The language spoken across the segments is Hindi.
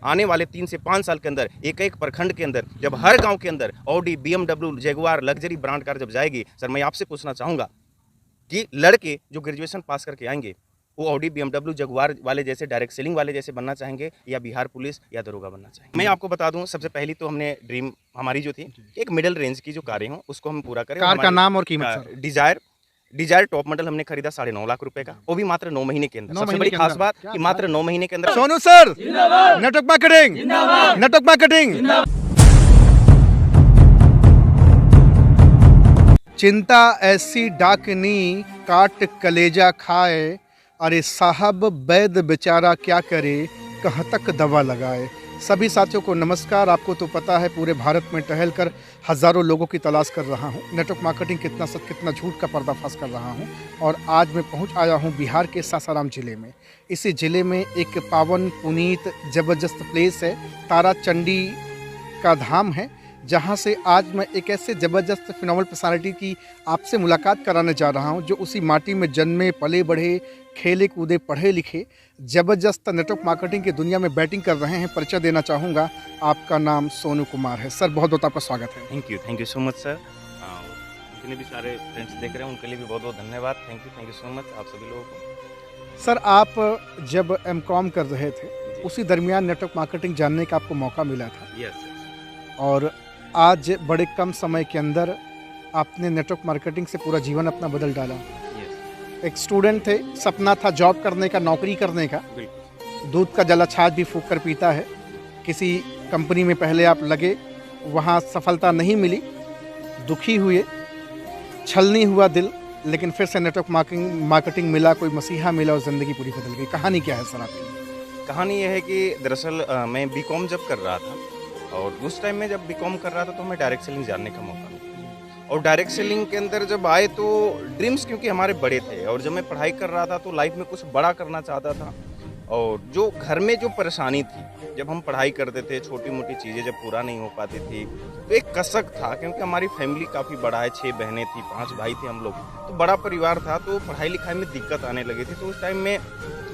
आने वाले 3 से 5 साल के अंदर एक प्रखंड के अंदर जब हर गांव के अंदर Audi, BMW, Jaguar, luxury brand car जब जाएगी, सर मैं आपसे पूछना चाहूँगा कि लड़के जो ग्रेजुएशन पास करके आएंगे वो ऑडी, BMW, जगुआर वाले जैसे डायरेक्ट सेलिंग वाले जैसे बनना चाहेंगे या बिहार पुलिस या दरोगा बनना चाहेंगे? मैं आपको बता दूं, सबसे पहली तो हमने ड्रीम हमारी जो थी एक मिडिल रेंज की जो कारें हों उसको हम पूरा करें। कार का नाम और कीमत? डिजायर टॉप मॉडल हमने खरीदा 9.5 लाख रुपए का, वो भी मात्र 9 महीने के अंदर। सबसे बड़ी खास बात कि मात्र 9 महीने के अंदर। Sonu sir, network marketing, network marketing. चिंता ऐसी डाकनी काट कलेजा खाए, अरे साहब वैद बेचारा क्या करे, कहाँ तक दवा लगाए। सभी साथियों को नमस्कार। आपको तो पता है पूरे भारत में टहल कर हज़ारों लोगों की तलाश कर रहा हूँ। नेटवर्क मार्केटिंग कितना सच कितना झूठ का पर्दाफाश कर रहा हूँ। और आज मैं पहुँच आया हूँ बिहार के सासाराम ज़िले में। इसी ज़िले में एक पावन पुनीत ज़बरदस्त प्लेस है, तारा चंडी का धाम है, जहाँ से आज मैं एक ऐसे ज़बरदस्त फिनोमिनल पर्सनालिटी की आपसे मुलाकात कराने जा रहा हूँ जो उसी माटी में जन्मे पले बढ़े, खेले कूदे, पढ़े लिखे, ज़बरदस्त नेटवर्क मार्केटिंग की दुनिया में बैटिंग कर रहे हैं। परिचय देना चाहूँगा, आपका नाम सोनू कुमार है। सर बहुत बहुत आपका स्वागत है। Thank you so much sir. जितने भी सारे फ्रेंड्स देख रहे हैं उनके लिए भी बहुत बहुत धन्यवाद। थैंक यू सो मच आप सभी लोगों को। सर आप जब M.Com कर रहे थे उसी दरमियान नेटवर्क मार्केटिंग जानने का आपको मौका मिला था। यस। और आज बड़े कम समय के अंदर आपने नेटवर्क मार्केटिंग से पूरा जीवन अपना बदल डाला। एक स्टूडेंट थे, सपना था जॉब करने का, नौकरी करने का, दूध का जला छाछ भी फूंक कर पीता है। किसी कंपनी में पहले आप लगे, वहाँ सफलता नहीं मिली, दुखी हुए, छलनी हुआ दिल, लेकिन फिर से नेटवर्क मार्केटिंग मिला, कोई मसीहा मिला और ज़िंदगी पूरी बदल गई। कहानी क्या है सर आपकी? कहानी यह है कि दरअसल मैं B.Com जब कर रहा था और उस टाइम में जब B.Com कर रहा था तो हमें डायरेक्ट सेलिंग जानने का मौका मिला। और डायरेक्ट सेलिंग के अंदर जब आए तो ड्रीम्स क्योंकि हमारे बड़े थे और जब मैं पढ़ाई कर रहा था तो लाइफ में कुछ बड़ा करना चाहता था। और जो घर में जो परेशानी थी, जब हम पढ़ाई करते थे छोटी मोटी चीज़ें जब पूरा नहीं हो पाती थी तो एक कसक था, क्योंकि हमारी फैमिली काफ़ी बड़ा है, 6 बहनें थी, 5 भाई थे हम लोग, तो बड़ा परिवार था, तो पढ़ाई लिखाई में दिक्कत आने लगी थी। तो उस टाइम में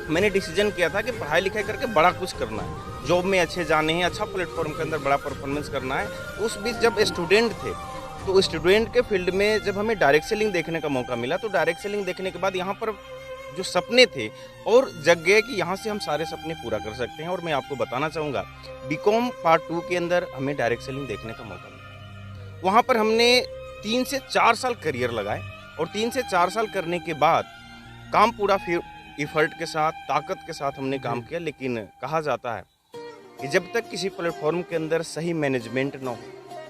मैंने डिसीजन किया था कि पढ़ाई लिखाई करके बड़ा कुछ करना है, जॉब में अच्छे जाने हैं, अच्छा प्लेटफॉर्म के अंदर बड़ा परफॉर्मेंस करना है। उस बीच जब स्टूडेंट थे तो स्टूडेंट के फील्ड में जब हमें डायरेक्ट सेलिंग देखने का मौका मिला तो डायरेक्ट सेलिंग देखने के बाद यहाँ पर जो सपने थे और जग गए कि यहाँ से हम सारे सपने पूरा कर सकते हैं। और मैं आपको बताना चाहूँगा B.Com पार्ट 2 के अंदर हमें डायरेक्ट सेलिंग देखने का मौका मिला। वहाँ पर हमने 3 से 4 साल करियर लगाए और 3 से 4 साल करने के बाद काम पूरा फिर इफर्ट के साथ, ताकत के साथ हमने काम किया। लेकिन कहा जाता है कि जब तक किसी प्लेटफॉर्म के अंदर सही मैनेजमेंट ना हो,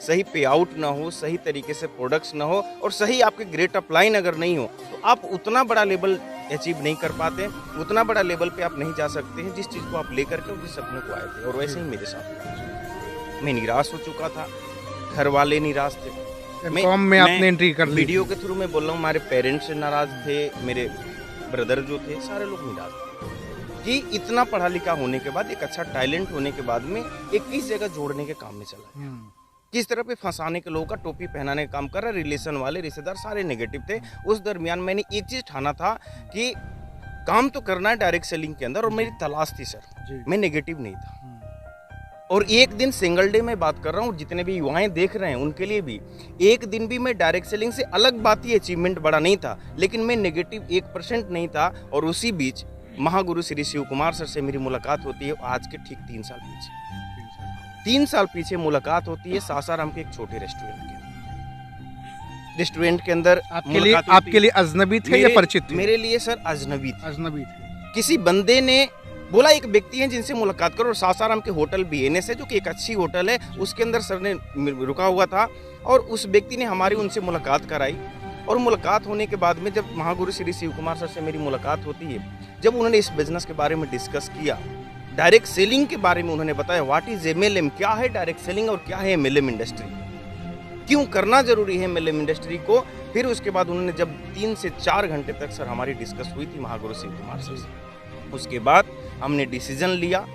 सही पे आउट ना हो, सही तरीके से प्रोडक्ट्स ना हो और सही आपके ग्रेट अपलाइन अगर नहीं हो तो आप उतना बड़ा लेवल अचीव नहीं कर पाते, उतना बड़ा लेवल पे आप नहीं जा सकते हैं जिस चीज़ को आप लेकर के जिस सपने को आए थे। और वैसे ही मेरे साथ मैं निराश हो चुका था, घर वाले निराश थे। में आपने एंट्री कर ली। वीडियो के थ्रू मैं बोल रहा हूँ, हमारे पेरेंट्स से नाराज थे, मेरे ब्रदर जो थे, सारे लोग निराश थे कि इतना पढ़ा लिखा होने के बाद, एक अच्छा टैलेंट होने के बाद में 21 जगह जोड़ने के काम में चला, किस तरह पे फंसाने के लोगों का टोपी पहनाने का काम कर रहा। रिलेशन वाले रिश्तेदार सारे नेगेटिव थे। उस दरमियान मैंने एक चीज़ ठाना था कि काम तो करना है डायरेक्ट सेलिंग के अंदर, और मेरी तलाश थी सर, मैं नेगेटिव नहीं था। और एक दिन सिंगल डे में बात कर रहा हूँ, जितने भी युवाएं देख रहे हैं उनके लिए भी, एक दिन भी मैं डायरेक्ट सेलिंग से अलग बात ही अचीवमेंट बड़ा नहीं था, लेकिन मैं नेगेटिव 1% नहीं था। और उसी बीच महागुरु श्री शिव कुमार सर से मेरी मुलाकात होती है आज के ठीक 3 साल पीछे। 3 साल पीछे मुलाकात होती है सासाराम के एक छोटे रेस्टोरेंट के अंदर। आपके लिए अजनबी थे या परिचित थे? मेरे लिए सर अजनबी थे। किसी बंदे ने बोला एक व्यक्ति है जिनसे मुलाकात करो, और सासाराम के होटल BNS है जो कि एक अच्छी होटल है, उसके अंदर सर ने रुका हुआ था और उस व्यक्ति ने हमारी उनसे मुलाकात कराई। और मुलाकात होने के बाद में जब महागुरु श्री शिव कुमार सर से मेरी मुलाकात होती है, जब उन्होंने इस बिजनेस के बारे में डिस्कस किया, डायरेक्ट सेलिंग के बारे में उन्होंने बताया, व्हाट इज MLM, क्या है डायरेक्ट सेलिंग और क्या है MLM इंडस्ट्री, क्यों करना जरूरी है MLM इंडस्ट्री को। फिर उसके बाद उन्होंने जब 3 से 4 घंटे तक सर हमारी डिस्कस हुई थी महागुरु शिव कुमार सर से। उसके बाद हमने डिसीजन लिया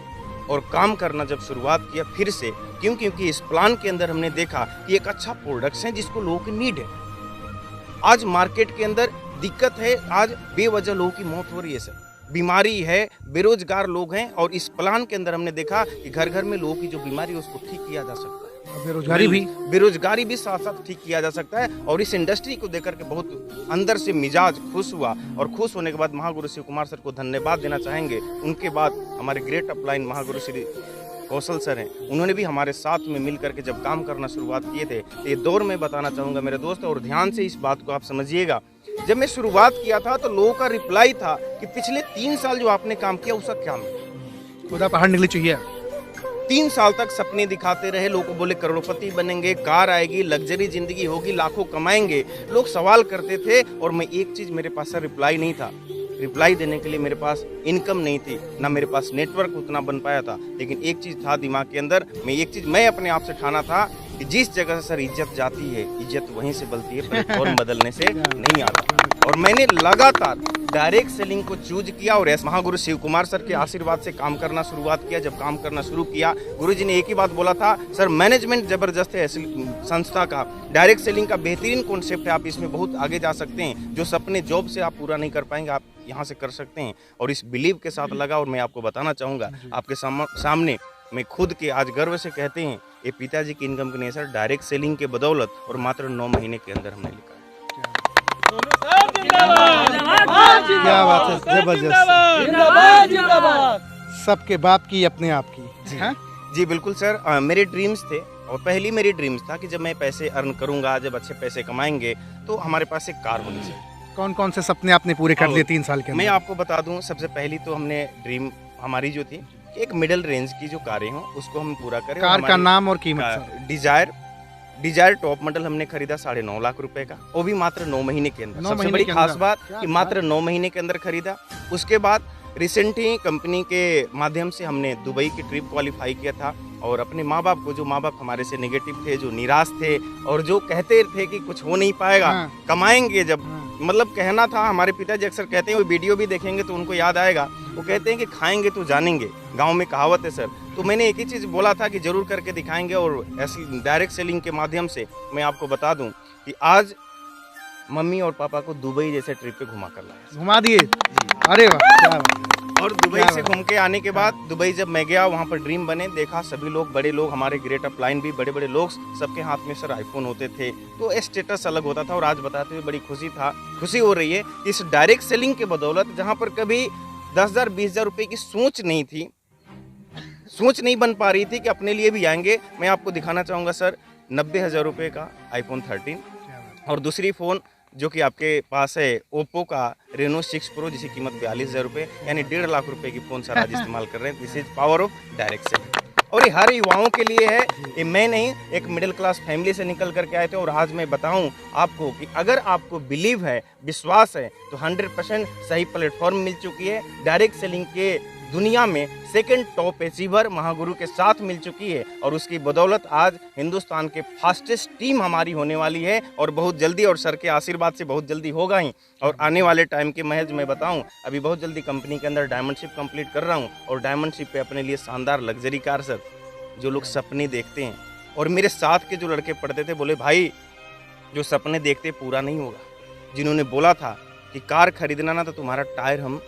और काम करना जब शुरुआत किया फिर से, क्योंकि इस प्लान के अंदर हमने देखा कि एक अच्छा प्रोडक्ट्स है जिसको लोगों की नीड है। आज मार्केट के अंदर दिक्कत है, आज बेवजह लोगों की मौत हो रही है सर, बीमारी है, बेरोजगार लोग हैं, और इस प्लान के अंदर हमने देखा कि घर घर में लोगों की जो बीमारी है उसको ठीक किया जा सकता है। बेरोजगारी भी साथ साथ ठीक किया जा सकता है। और इस इंडस्ट्री को देखकर के बहुत अंदर से मिजाज खुश हुआ, और खुश होने के बाद महागुरु शिव कुमार सर को धन्यवाद देना चाहेंगे। उनके बाद हमारे great upline Mahaguru Shri Kaushal sir हैं, उन्होंने भी हमारे साथ में मिल करके जब काम करना शुरुआत किए थे। तो ये दौर में बताना चाहूँगा मेरे दोस्त, और ध्यान से इस बात को आप समझिएगा। जब मैं शुरुआत किया था तो लोगों का रिप्लाई था कि पिछले 3 साल जो आपने काम किया उसका क्या मिला। खुदा पहाड़ निकली चाहिए। 3 साल तक सपने दिखाते रहे, लोगों को बोले करोड़पति बनेंगे, कार आएगी, लग्जरी जिंदगी होगी, लाखों कमाएंगे। लोग सवाल करते थे, और मैं एक चीज, मेरे पास सर रिप्लाई नहीं था। रिप्लाई देने के लिए मेरे पास इनकम नहीं थी, ना मेरे पास नेटवर्क उतना बन पाया था। लेकिन एक चीज था दिमाग के अंदर, मैं अपने आप से ठाना था कि जिस जगह से सर इज्जत जाती है, इज्जत वहीं से बलती है, प्लेटफॉर्म बदलने से नहीं आता। और मैंने लगातार डायरेक्ट सेलिंग को चूज किया, और महागुरु शिव कुमार सर के आशीर्वाद से काम करना शुरुआत किया। जब काम करना शुरू किया, गुरुजी ने एक ही बात बोला था, सर मैनेजमेंट जबरदस्त है संस्था का, डायरेक्ट सेलिंग का बेहतरीन कॉन्सेप्ट है, आप इसमें बहुत आगे जा सकते हैं। जो सपने जॉब से आप पूरा नहीं कर पाएंगे, आप यहाँ से कर सकते हैं। और इस बिलीव के साथ लगा, और मैं आपको बताना चाहूँगा आपके सामने, मैं खुद के आज गर्व से कहते हैं, ये पिताजी की इनकम की नहीं सर, डायरेक्ट सेलिंग के बदौलत, और मात्र 9 महीने के अंदर हमने लिखा है। क्या बात है, जबरदस्त। सबके बाप की अपने आप की। जी बिल्कुल सर, मेरे ड्रीम्स थे, और पहली मेरी ड्रीम्स था कि जब मैं पैसे अर्न करूंगा, जब अच्छे पैसे कमाएंगे, तो हमारे पास एक कार होनी चाहिए। कौन कौन से सपने आपने पूरे कर लिए 3 साल के अंदर? मैं आपको बता दूं, सबसे पहली तो हमने ड्रीम हमारी जो थी, एक मिडिल रेंज की जो कारें हों उसको हम पूरा करें। कार का नाम और कीमत? डिजायर टॉप मॉडल हमने खरीदा 9.5 लाख रुपए का, वो भी मात्र 9 महीने के अंदर। सबसे बड़ी खास बात कि मात्र 9 महीने के अंदर खरीदा। उसके बाद रिसेंट ही कंपनी के माध्यम से हमने दुबई की ट्रिप क्वालिफाई किया था, और अपने माँ बाप को, जो माँ बाप हमारे से नेगेटिव थे, जो निराश थे, और जो कहते थे कि कुछ हो नहीं पाएगा, कमाएंगे जब, मतलब कहना था, हमारे पिताजी अक्सर कहते हैं, वो वीडियो भी देखेंगे तो उनको याद आएगा, वो कहते हैं कि खाएंगे तो जानेंगे, गांव में कहावत है सर। तो मैंने एक ही चीज़ बोला था कि जरूर करके दिखाएंगे, और ऐसी डायरेक्ट सेलिंग के माध्यम से मैं आपको बता दूं कि आज मम्मी और पापा को दुबई जैसे ट्रिप पे घुमा कर लाया। घुमा दिए? अरे वाह, क्या बात। और दुबई से घूम के आने के बाद, दुबई जब मैं गया, वहाँ पर ड्रीम बने, देखा सभी लोग, बड़े लोग, हमारे ग्रेट अपलाइन भी बड़े बड़े लोग, सबके हाथ में सर आईफोन होते थे, तो स्टेटस अलग होता था। और आज बताते हुए बड़ी खुशी हो रही है इस डायरेक्ट सेलिंग के बदौलत, जहाँ पर कभी 10,000 20,000 रुपए की सोच नहीं बन पा रही थी कि अपने लिए भी आएंगे। मैं आपको दिखाना चाहूँगा सर, 90,000 रुपये का iPhone 13, और दूसरी फ़ोन जो कि आपके पास है ओप्पो का रेनो 6 प्रो, जिसकी कीमत 42,000 रुपये, यानी 1.5 लाख रुपए की फ़ोन सर आज इस्तेमाल कर रहे हैं। This is power of direct selling, और ये हर युवाओं के लिए है। ये मैं नहीं, एक मिडिल क्लास फैमिली से निकल करके आए थे, और आज मैं बताऊं आपको कि अगर आपको बिलीव है, विश्वास है, तो 100% सही प्लेटफॉर्म मिल चुकी है। डायरेक्ट सेलिंग के दुनिया में सेकंड टॉप अचीवर महागुरु के साथ मिल चुकी है, और उसकी बदौलत आज हिंदुस्तान के फास्टेस्ट टीम हमारी होने वाली है, और बहुत जल्दी, और सर के आशीर्वाद से बहुत जल्दी होगा ही। और आने वाले टाइम के महज मैं बताऊं, अभी बहुत जल्दी कंपनी के अंदर डायमंडशिप कंप्लीट कर रहा हूं, और डायमंडशिप पे अपने लिए शानदार लग्जरी कार सर, जो लोग सपने देखते हैं, और मेरे साथ के जो लड़के पढ़ते थे, बोले भाई जो सपने देखते पूरा नहीं होगा। जिन्होंने बोला था कि कार खरीदना ना तो तुम्हारा टायर हम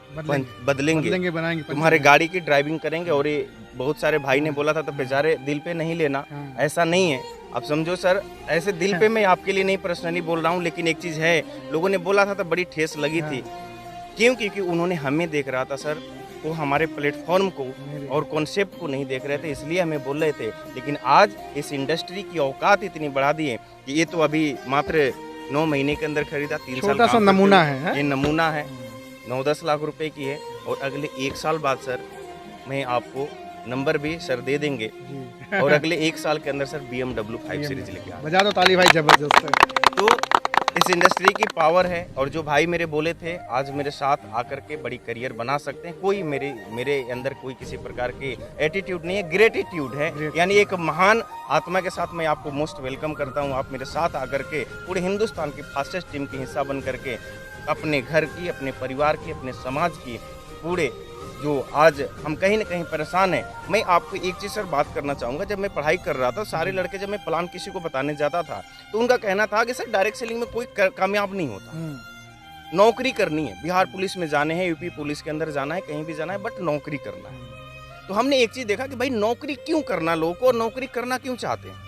बदलेंगे, बनाएंगे, तुम्हारे गाड़ी की ड्राइविंग करेंगे, और ये बहुत सारे भाई ने बोला था, तो बेचारे दिल पे नहीं लेना, ऐसा नहीं है। अब समझो सर, ऐसे दिल पे मैं आपके लिए नहीं पर्सनली बोल रहा हूँ, लेकिन एक चीज़ है, लोगों ने बोला था तो बड़ी ठेस लगी थी। क्यों? क्योंकि उन्होंने हमें देख रहा था सर, वो हमारे प्लेटफॉर्म को और कॉन्सेप्ट को नहीं देख रहे थे, इसलिए हमें बोल रहे थे। लेकिन आज इस इंडस्ट्री की औकात इतनी बढ़ा दी है कि ये तो अभी मात्र 9 महीने के अंदर खरीदा, 3 साल छोटा सा नमूना है। ये नमूना है, 9-10 लाख रुपए की है, और अगले 1 साल बाद सर मैं आपको नंबर भी सर दे देंगे, और अगले 1 साल के अंदर सर BMW 5 सीरीज लेके आ। बजा दो ताली भाई, जबरदस्त है। तो इस इंडस्ट्री की पावर है, और जो भाई मेरे बोले थे आज मेरे साथ आकर के बड़ी करियर बना सकते हैं। कोई मेरे अंदर कोई किसी प्रकार की एटीट्यूड नहीं है, ग्रेटिट्यूड है, यानी एक महान आत्मा के साथ मैं आपको मोस्ट वेलकम करता हूँ। आप मेरे साथ आकर के पूरे हिंदुस्तान की फास्टेस्ट टीम की हिस्सा बन करके अपने घर की, अपने परिवार की, अपने समाज की, पूरे जो आज हम कहीं ना कहीं परेशान हैं। मैं आपको एक चीज़ सर बात करना चाहूँगा, जब मैं पढ़ाई कर रहा था, सारे लड़के जब मैं प्लान किसी को बताने जाता था, तो उनका कहना था कि सर डायरेक्ट सेलिंग में कोई कामयाब नहीं होता। नौकरी करनी है, बिहार पुलिस में जाने हैं, यूपी पुलिस के अंदर जाना है, कहीं भी जाना है, बट नौकरी करना है। तो हमने एक चीज़ देखा कि भाई नौकरी क्यों करना लोगों को, और नौकरी करना क्यों चाहते हैं।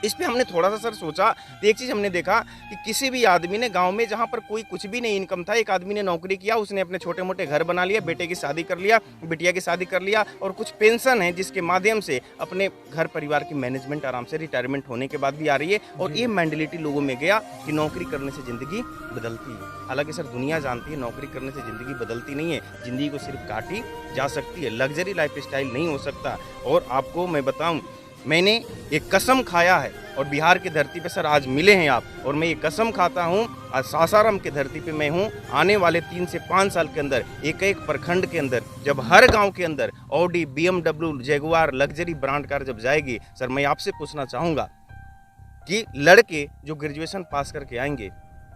इस पे हमने थोड़ा सा सर सोचा, तो एक चीज़ हमने देखा कि किसी भी आदमी ने गांव में जहां पर कोई कुछ भी नहीं इनकम था, एक आदमी ने नौकरी किया, उसने अपने छोटे मोटे घर बना लिया, बेटे की शादी कर लिया, बिटिया की शादी कर लिया, और कुछ पेंशन है जिसके माध्यम से अपने घर परिवार की मैनेजमेंट आराम से रिटायरमेंट होने के बाद भी आ रही है। और ये मेंटालिटी लोगों में गया कि नौकरी करने से ज़िंदगी बदलती है। हालांकि सर दुनिया जानती है नौकरी करने से ज़िंदगी बदलती नहीं है, ज़िंदगी को सिर्फ काटी जा सकती है, लग्जरी लाइफ स्टाइल नहीं हो सकता। और आपको मैं बताऊँ, मैंने एक कसम खाया है, और बिहार की धरती पे सर आज मिले हैं आप, और मैं ये कसम खाता हूँ, आज सासाराम की धरती पे मैं हूँ, आने वाले 3 से 5 साल के अंदर एक एक प्रखंड के अंदर जब हर गांव के अंदर Audi, BMW, Jaguar luxury brand car जब जाएगी, सर मैं आपसे पूछना चाहूँगा कि लड़के जो ग्रेजुएशन पास करके आएंगे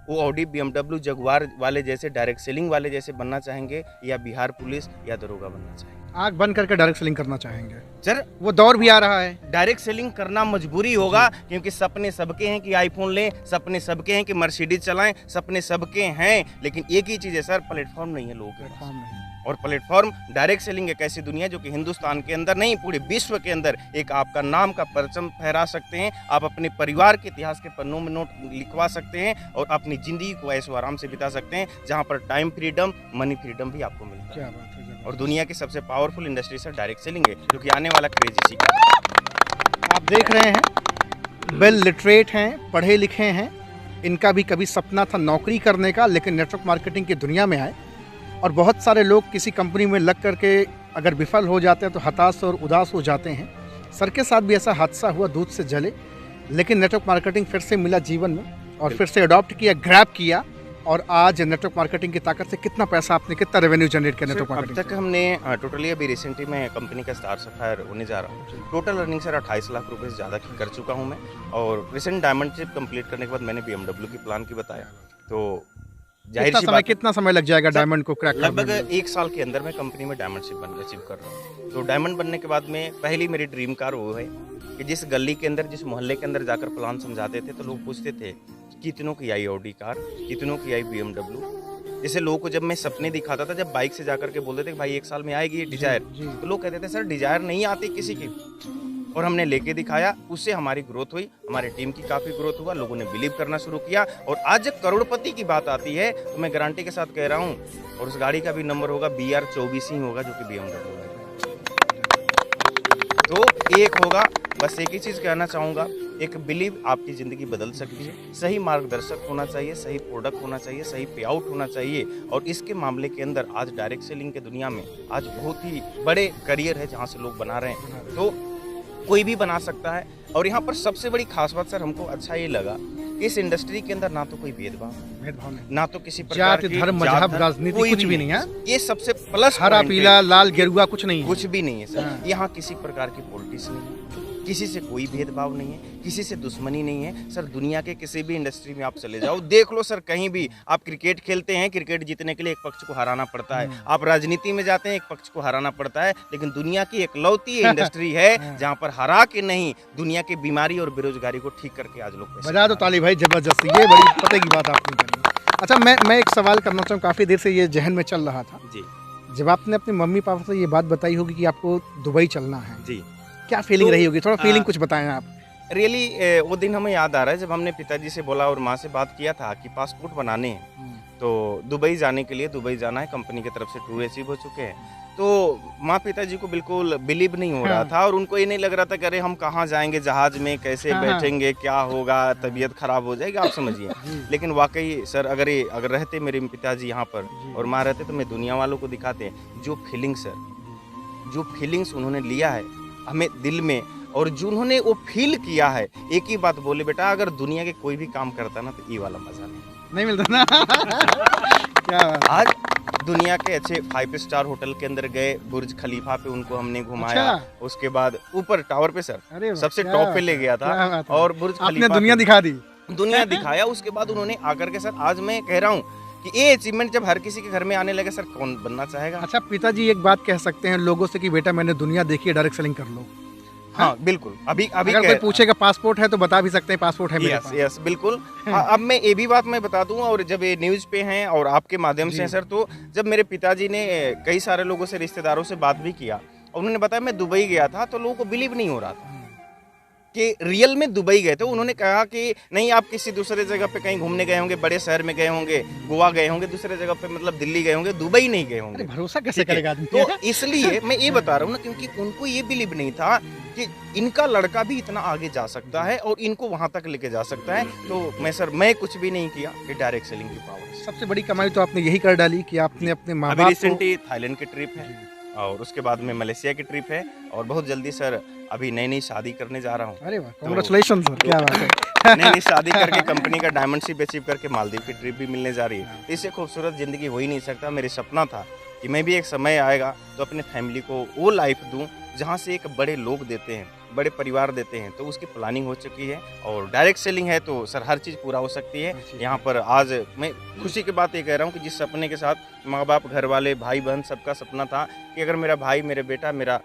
वो ऑडी, BMW, जगुआर वाले जैसे डायरेक्ट सेलिंग वाले जैसे बनना चाहेंगे, या बिहार पुलिस या दरोगा बनना चाहेंगे? आंख बंद करके डायरेक्ट सेलिंग करना चाहेंगे सर। वो दौर भी आ रहा है, डायरेक्ट सेलिंग करना मजबूरी होगा, क्योंकि सपने सबके हैं कि आईफोन लें, सपने सबके हैं कि मर्सिडीज चलाएं, सपने सबके हैं, लेकिन एक ही चीज़ है सर, प्लेटफॉर्म नहीं है लोगों के पास। और प्लेटफॉर्म डायरेक्ट सेलिंग एक ऐसी दुनिया जो कि हिंदुस्तान के अंदर नहीं पूरे विश्व के अंदर एक आपका नाम का परचम फहरा सकते हैं, आप अपने परिवार के इतिहास के पन्नों में नोट लिखवा सकते हैं, और अपनी ज़िंदगी को ऐसे आराम से बिता सकते हैं जहां पर टाइम फ्रीडम, मनी फ्रीडम भी आपको मिलता है। क्या बात है। और दुनिया की सबसे powerful industry sir direct selling है, जो कि आने वाला क्रेज इसी का। आप देख रहे हैं, वेल लिटरेट हैं, पढ़े लिखे हैं, इनका भी कभी सपना था नौकरी करने का, लेकिन नेटवर्क मार्केटिंग की दुनिया में आए। और बहुत सारे लोग किसी कंपनी में लग करके अगर विफल हो जाते हैं तो हताश और उदास हो जाते हैं। सर के साथ भी ऐसा हादसा हुआ, दूध से जले, लेकिन नेटवर्क मार्केटिंग फिर से मिला जीवन में, और फिर से अडॉप्ट किया, ग्रैब किया, और आज नेटवर्क मार्केटिंग की ताकत से कितना पैसा आपने, कितना रेवेन्यू जनरेट किया नेटवर्क मार्केटिंग? अब तक हमने टोटली अभी रिसेंटली मैं कंपनी का स्टार सफायर होने जा रहा हूँ, टोटल अर्निंग सर 28 लाख रुपए से ज़्यादा की कर चुका हूँ मैं। और रिसेंट डायमंडशिप कंप्लीट करने के बाद मैंने BMW की प्लान की बताया, तो जाहिर सी बात, कितना समय लग जाएगा डायमंड को क्रैक करने में? लगभग 1 साल के अंदर मैं कंपनी में डायमंडशिप अचीव कर रहा हूँ। तो डायमंड बनने के बाद में पहली मेरी ड्रीम कार वो है कि जिस गली के अंदर, जिस मोहल्ले के अंदर जाकर प्लान समझाते थे तो लोग पूछते थे कितनों की आई ऑडी कार, कितनों की आई BMW। जैसे लोगों को जब मैं सपने दिखाता था, जब बाइक से जाकर के बोलते थे कि भाई 1 साल में आएगी ये डिजायर, तो लोग कहते थे सर डिजायर नहीं आती किसी की। और हमने लेके दिखाया, उससे हमारी ग्रोथ हुई, हमारी टीम की काफ़ी ग्रोथ हुआ, लोगों ने बिलीव करना शुरू किया। और आज जब करोड़पति की बात आती है तो मैं गारंटी के साथ कह रहा हूँ, और उस गाड़ी का भी नंबर होगा BR24 ही होगा, जो कि BMW है। तो एक होगा, बस एक ही चीज़ कहना चाहूँगा, एक बिलीव आपकी ज़िंदगी बदल सकती है। सही मार्गदर्शक होना चाहिए, सही प्रोडक्ट होना चाहिए, सही पे आउट होना चाहिए। और इसके मामले के अंदर आज डायरेक्ट सेलिंग के दुनिया में आज बहुत ही बड़े करियर है जहाँ से लोग बना रहे हैं, तो कोई भी बना सकता है। और यहाँ पर सबसे बड़ी खास बात सर हमको अच्छा ये लगा कि इस इंडस्ट्री के अंदर ना तो कोई भेदभाव नहीं, ना तो किसी प्रकार जाति, धर्म, मजहब, राजनीति कुछ भी नहीं है। ये सबसे प्लस हरा, पीला, लाल, गेरुआ कुछ नहीं है। कुछ भी नहीं है सर। यहाँ किसी प्रकार की पॉलिटिक्स नहीं है, किसी से कोई भेदभाव नहीं है, किसी से दुश्मनी नहीं है सर। दुनिया के किसी भी इंडस्ट्री में आप चले जाओ, देख लो सर, कहीं भी आप क्रिकेट खेलते हैं, क्रिकेट जीतने के लिए एक पक्ष को हराना पड़ता है। आप राजनीति में जाते हैं, एक पक्ष को हराना पड़ता है। लेकिन दुनिया की एकलौती इंडस्ट्री है जहाँ पर हरा के नहीं, दुनिया की बीमारी और बेरोजगारी को ठीक करके आज लोग बजा दो ताली भाई, जबरदस्त। ये बड़ी पते की बात आपने करी। अच्छा, मैं एक सवाल करना चाहूँ, काफ़ी देर से ये जहन में चल रहा था जी। जब आपने अपने मम्मी पापा से ये बात बताई होगी कि आपको दुबई चलना है, जी, क्या फीलिंग रही होगी? थोड़ा फीलिंग कुछ बताएं आप। रियली वो दिन हमें याद आ रहा है जब हमने पिताजी से बोला और माँ से बात किया था कि पासपोर्ट बनाने हैं, तो दुबई जाने के लिए, दुबई जाना है, कंपनी की तरफ से टूर अचीव हो चुके हैं। तो माँ पिताजी को बिल्कुल बिलीव नहीं हो रहा था, और उनको ये नहीं लग रहा था कि अरे हम कहाँ जाएंगे, जहाज में कैसे बैठेंगे, क्या होगा, तबीयत खराब हो जाएगी, आप समझिए। लेकिन वाकई सर, अगर रहते मेरे पिताजी यहाँ पर और माँ रहते तो मैं दुनिया वालों को दिखाते जो फीलिंग्स सर, जो फीलिंग्स उन्होंने लिया है हमें दिल में, और जो उन्होंने वो फील किया है, एक ही बात बोले, बेटा अगर दुनिया के कोई भी काम करता ना तो ये वाला मजा नहीं मिलता ना। क्या आज दुनिया के अच्छे 5 स्टार होटल के अंदर गए, बुर्ज खलीफा पे उनको हमने घुमाया। अच्छा। उसके बाद ऊपर टावर पे सर सबसे टॉप पे ले गया था, और बुर्ज खलीफा आपने दुनिया दिखा दी, दुनिया दिखाया। उसके बाद उन्होंने आकर के सर, आज मैं कह रहा हूँ कि ये अचीवमेंट जब हर किसी के घर में आने लगे सर, कौन बनना चाहेगा। अच्छा पिताजी, एक बात कह सकते हैं लोगों से कि बेटा मैंने दुनिया देखी है, डायरेक्ट सेलिंग कर लो, हाँ बिल्कुल, अभी अगर कोई पूछेगा पासपोर्ट है तो बता भी सकते हैं पासपोर्ट है मेरे यस पास। यस बिल्कुल। अब मैं ये भी बात मैं बता दूं, और जब ये न्यूज़ पे हैं और आपके माध्यम से जी। हैं सर, तो जब मेरे पिताजी ने कई सारे लोगों से, रिश्तेदारों से बात भी किया, और उन्होंने बताया मैं दुबई गया था, तो लोगों को बिलीव नहीं हो रहा था कि रियल में दुबई गए थे। उन्होंने कहा कि नहीं, आप किसी दूसरे जगह पे कहीं घूमने गए होंगे, बड़े शहर में गए होंगे, गोवा गए होंगे, दूसरे जगह पे मतलब दिल्ली गए होंगे, दुबई नहीं गए अरे होंगे। भरोसा कैसे ठीक है, करेगा आदमी? तो इसलिए मैं ये बता रहा हूँ ना, क्योंकि उनको ये बिलीव नहीं था कि इनका लड़का भी इतना आगे जा सकता है और इनको वहां तक लेके जा सकता है। तो मैं कुछ भी नहीं किया, ये डायरेक्ट सेलिंग की पावर। सबसे बड़ी कमाई तो आपने यही कर डाली कि आपने अपने माँ अभी बाप को। रिसेंटली थाईलैंड की ट्रिप है, और उसके बाद में मलेशिया की ट्रिप है, और बहुत जल्दी सर अभी नई शादी करने जा रहा हूँ। अरे वाह, कांग्रेचुलेशन सर, क्या बात है। नई शादी करके कंपनी का डायमंडशिप अचीव करके मालदीव की ट्रिप भी मिलने जा रही है। तो इससे खूबसूरत जिंदगी हो ही नहीं सकता। मेरे सपना था कि मैं भी एक समय आएगा तो अपने फैमिली को वो लाइफ दूं जहां से एक बड़े लोग देते हैं, बड़े परिवार देते हैं। तो उसकी प्लानिंग हो चुकी है, और डायरेक्ट सेलिंग है तो सर हर चीज़ पूरा हो सकती है। यहाँ पर आज मैं खुशी की बात ये कह रहा हूँ कि जिस सपने के साथ माँ बाप, घर वाले, भाई बहन सबका सपना था कि अगर मेरा भाई, मेरे बेटा, मेरा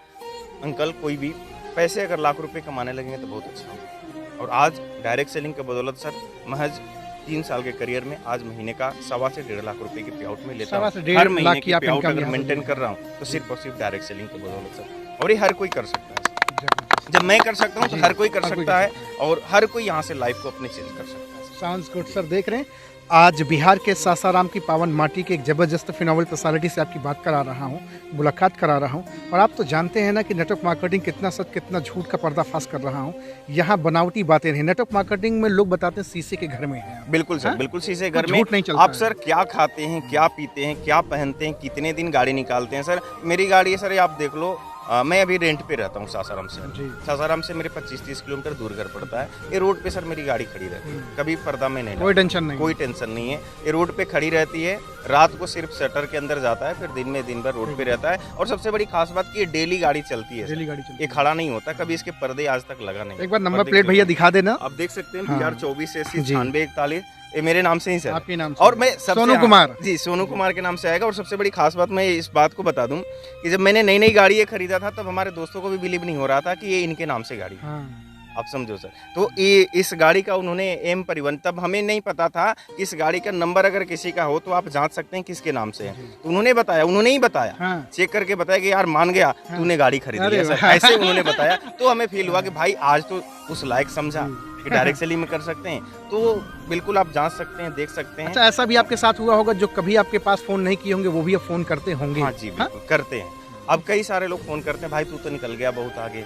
अंकल, कोई भी पैसे अगर लाख रुपए कमाने लगेंगे तो बहुत अच्छा होगा। और आज डायरेक्ट सेलिंग के बदौलत सर महज 3 साल के करियर में आज महीने का 1.25 से 1.5 लाख रुपए की पे आउट में लेता हूँ। हर महीने की पे आउट अगर मेंटेन कर रहा हूँ तो सिर्फ और सिर्फ डायरेक्ट सेलिंग के बदौलत सर। और ये हर कोई कर सकता है। जब मैं कर सकता हूँ तो हर कोई कर सकता है, और हर कोई यहाँ से लाइफ को अपने चेंज कर सकता है। Sounds good sir. देख रहे हैं आज बिहार के सासाराम की पावन माटी के एक ज़बरदस्त फिनोवल पर्सनालिटी से आपकी बात करा रहा हूँ, मुलाकात करा रहा हूँ। और आप तो जानते हैं ना कि नेटवर्क मार्केटिंग कितना सच कितना झूठ का पर्दाफाश कर रहा हूँ। यहाँ बनावटी बातें नहीं। नेटवर्क मार्केटिंग में लोग बताते हैं शीशे के घर में है। बिल्कुल सर, हाँ? बिल्कुल शीशे घर कुछ में। झूठ नहीं चलता आप है। सर क्या खाते हैं, क्या पीते हैं, क्या पहनते हैं, कितने दिन गाड़ी निकालते हैं। सर मेरी गाड़ी है सर, ये आप देख लो। मैं अभी रेंट पे रहता हूँ सासाराम से। जी। सासाराम से मेरे 25-30 किलोमीटर दूर घर पड़ता है। ये रोड पे सर मेरी गाड़ी खड़ी रहती है, कभी पर्दा में नहीं कोई लगता। टेंशन नहीं। कोई टेंशन नहीं है। ये रोड पे खड़ी रहती है, रात को सिर्फ शटर के अंदर जाता है, फिर दिन भर रोड पे रहता है। और सबसे बड़ी खास बात कि ये डेली गाड़ी चलती है सर। डेली गाड़ी चलती ये खड़ा नहीं होता, कभी इसके पर्दे आज तक लगा नहीं। है। एक बार नंबर और प्लेट देख भैया लीजिए। दिखा देना। आप देख सकते हैं हाँ। PR 24 80 जी। 96 41, ये मेरे नाम से ही सर। आपके नाम से। और मैं सबसे सोनू कुमार। जी, सोनू कुमार के नाम से आएगा। और सबसे बड़ी खास बात मैं इस बात को बता दूं कि जब मैंने नई गाड़ी ये खरीदा था, तब हमारे दोस्तों को भी बिलीव नहीं हो रहा था कि ये इनके नाम से गाड़ी है। हाँ। आप समझो सर। तो ये इस गाड़ी का उन्होंने एम परिवहन, तब हमें नहीं पता था कि इस गाड़ी का नंबर अगर किसी का हो तो आप जांच सकते हैं किसके नाम से है। तो उन्होंने बताया, उन्होंने ही बताया, हाँ। चेक करके बताया कि यार मान गया, तूने गाड़ी खरीद अरे लिया सर। वाह। ऐसे उन्होंने बताया। तो हमें फील हुआ कि भाई आज तो उस लायक समझा कि डायरेक्ट सेलिंग में कर सकते हैं। तो बिल्कुल आप जांच सकते हैं, देख सकते हैं। अच्छा, ऐसा भी आपके साथ हुआ होगा जो कभी आपके पास फोन नहीं किए होंगे वो भी अब फोन करते होंगे? हाँ जी, बिल्कुल करते हैं। अब कई सारे लोग फोन करते हैं, भाई तू तो निकल गया बहुत आगे,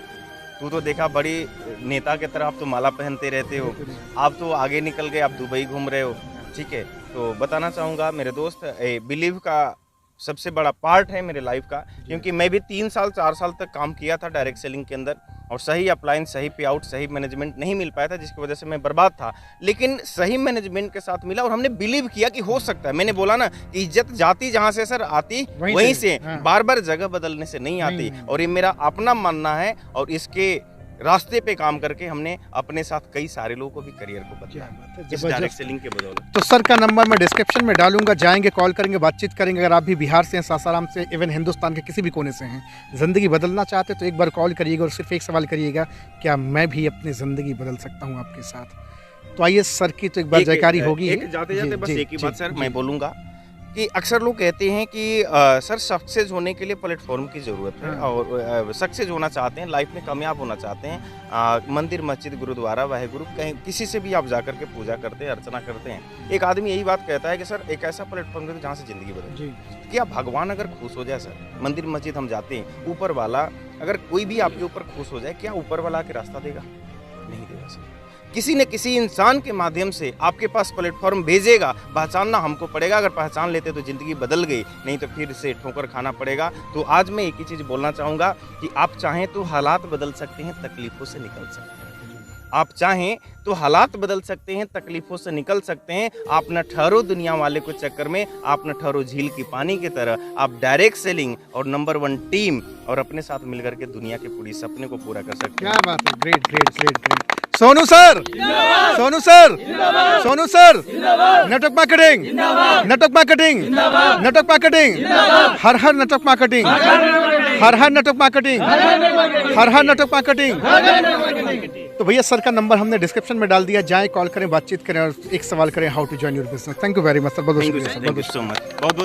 तू तो देखा बड़ी नेता की तरह आप तो माला पहनते रहते हो, आप तो आगे निकल गए, आप दुबई घूम रहे हो। ठीक है, तो बताना चाहूँगा मेरे दोस्त, बिलीव का सबसे बड़ा पार्ट है मेरे लाइफ का। क्योंकि मैं भी 3 साल 4 साल तक काम किया था डायरेक्ट सेलिंग के अंदर, और सही अप्लायंस, सही पे आउट, सही मैनेजमेंट नहीं मिल पाया था, जिसकी वजह से मैं बर्बाद था। लेकिन सही मैनेजमेंट के साथ मिला, और हमने बिलीव किया कि हो सकता है। मैंने बोला ना कि इज्जत जाती जहां से सर आती वहीं से, हाँ। बार बार जगह बदलने से नहीं आती। नहीं। और ये मेरा अपना मानना है, और इसके रास्ते पे काम करके हमने अपने साथ कई सारे लोगों को भी करियर को बदला इस डायरेक्ट सेलिंग के बदौलत। तो सर का नंबर मैं डिस्क्रिप्शन में डालूंगा, जाएंगे, कॉल करेंगे, बातचीत करेंगे। अगर आप भी बिहार से हैं, सासाराम से, इवन हिंदुस्तान के किसी भी कोने से हैं, ज़िंदगी बदलना चाहते तो एक बार कॉल करिएगा और सिर्फ एक सवाल करिएगा, क्या मैं भी अपनी ज़िंदगी बदल सकता हूँ आपके साथ? तो आइए सर की तो एक बार जयकारी होगी। जाते जाते बस एक ही बात सर जी। मैं बोलूँगा कि अक्सर लोग कहते हैं कि सर सक्सेस होने के लिए प्लेटफॉर्म की ज़रूरत है, हाँ। और सक्सेस होना चाहते हैं, लाइफ में कामयाब होना चाहते हैं, मंदिर, मस्जिद, गुरुद्वारा, वाहेगुरु, कहीं किसी से भी आप जाकर के पूजा करते हैं, अर्चना करते हैं। एक आदमी यही बात कहता है कि सर एक ऐसा प्लेटफॉर्म है जहाँ से ज़िंदगी बदले। जी। क्या भगवान अगर खुश हो जाए सर, मंदिर मस्जिद हम जाते हैं, ऊपर वाला अगर कोई भी आपके ऊपर खुश हो जाए, क्या ऊपर वाला आके रास्ता देगा? नहीं देगा सर। किसी न किसी इंसान के माध्यम से आपके पास प्लेटफॉर्म भेजेगा, पहचानना हमको पड़ेगा। अगर पहचान लेते तो ज़िंदगी बदल गई, नहीं तो फिर से ठोकर खाना पड़ेगा। तो आज मैं एक ही चीज़ बोलना चाहूँगा कि आप चाहें तो हालात बदल सकते हैं, तकलीफ़ों से निकल सकते हैं। आप चाहें तो हालात बदल सकते हैं, तकलीफ़ों से निकल सकते हैं। आप न ठहरो दुनिया वाले को चक्कर में, आप न ठहरो झील की पानी की तरह। आप डायरेक्ट सेलिंग और नंबर 1 टीम और अपने साथ मिलकर के दुनिया के पूरी सपने को पूरा कर सकते हैं। क्या बात है, great great great great. Sonu sir, Sonu sir, Sonu sir, network marketing, network marketing, network marketing, हर हर नेटवर्क मार्केटिंग, हर हर नेटवर्क मार्केटिंग, हर हर नेटवर्क मार्केटिंग। तो भैया सर का नंबर हमने डिस्क्रिप्शन में डाल दिया, जाएं कॉल करें, बातचीत करें और एक सवाल करें, how to join your business. Thank you very much sir, बहुत बहुत शुक्रिया सर, थैंक यू सो मच, बहुत बहुत